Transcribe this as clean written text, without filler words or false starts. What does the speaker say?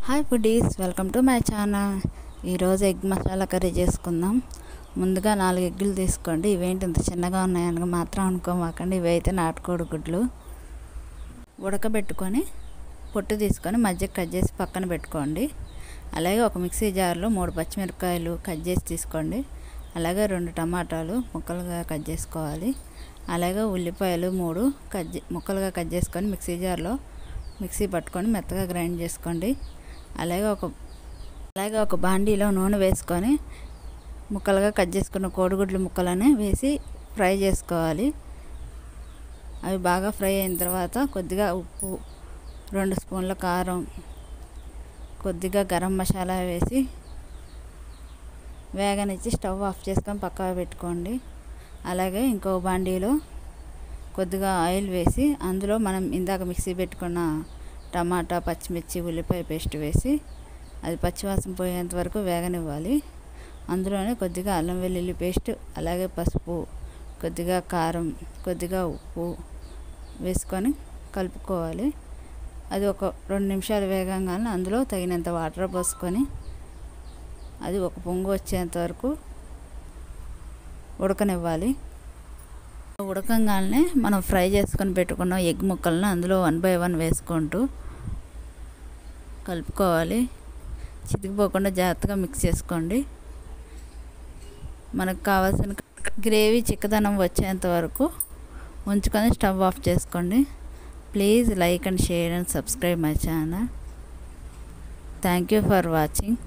Hi foodies, welcome to my channel. ఈరోజు egg masala curry చేసుకుందాం. ముందుగా 4 ఎగ్గులు తీసుకోండి. ఇవేంటి ఇంత చిన్నగా ఉన్నాయని మాత్రం అనుకోమాకండి. ఇవైతే నాటుకోడి గుడ్లు. ఉడకబెట్టుకొని పొట్టు తీసుకొని మధ్యకి కట్ చేసి పక్కన పెట్టుకోండి. అలాగే ఒక మిక్సీ జార్లో 3 పచ్చిమిరపకాయలు కట్ చేసి తీసుకోండి. అలాగే 2 టమాటాలు ముక్కలుగా కట్ చేసుకోవాలి. అలాగే ఉల్లిపాయలు 3 ముక్కలుగా కట్ చేసుకొని మిక్సీ జార్లో మిక్సీ పట్టుకొని మెత్తగా గ్రైండ్ చేసుకోండి. అలాగే ఒక బాండీలో నూనె వేసుకొని ముక్కలుగా కట్ చేసుకున్న కోడిగుడ్లు ముక్కలని వేసి ఫ్రై చేసుకోవాలి. అవి బాగా ఫ్రై అయిన తర్వాత కొద్దిగా ఉప్పు, 2 స్పూన్ల కారం, కొద్దిగా గరం మసాలా వేసి వేగనిచ్చి స్టవ్ ఆఫ్ చేసుకొని పక్కన పెట్టుకోండి. అలాగే ఇంకో బాండీలో కొద్దిగా ఆయిల్ వేసి అందులో మనం ఇందాక మిక్సీ పెట్టుకున్న టమాటా, పచ్చిమిర్చి, ఉల్లిపాయ పేస్ట్ వేసి అది పచ్చివాసన పోయేంత వరకు వేగనివ్వాలి. అందులోనే కొద్దిగా అల్లం వెల్లుల్లి పేస్ట్, అలాగే పసుపు, కొద్దిగా కారం, కొద్దిగా ఉప్పు వేసుకొని కలుపుకోవాలి. అది ఒక 2 నిమిషాలు వేగంగానే అందులో తగినంత వాటర్ పోసుకొని అది ఒక పొంగు వచ్చేంత వరకు ఉడకనివ్వాలి. ఉడకంగానే మనం ఫ్రై చేసుకొని పెట్టుకున్న ఎగ్ ముక్కలను అందులో 1 by 1 వేసుకుంటూ కలుపుకోవాలి. చితికిపోకుండా జాగ్రత్తగా మిక్స్ చేసుకోండి. మనకు కావాల్సిన గ్రేవీ చిక్కదనం వచ్చేంత వరకు ఉంచుకొని స్టవ్ ఆఫ్ చేసుకోండి. Please like and share and subscribe my channel. Thank you for watching.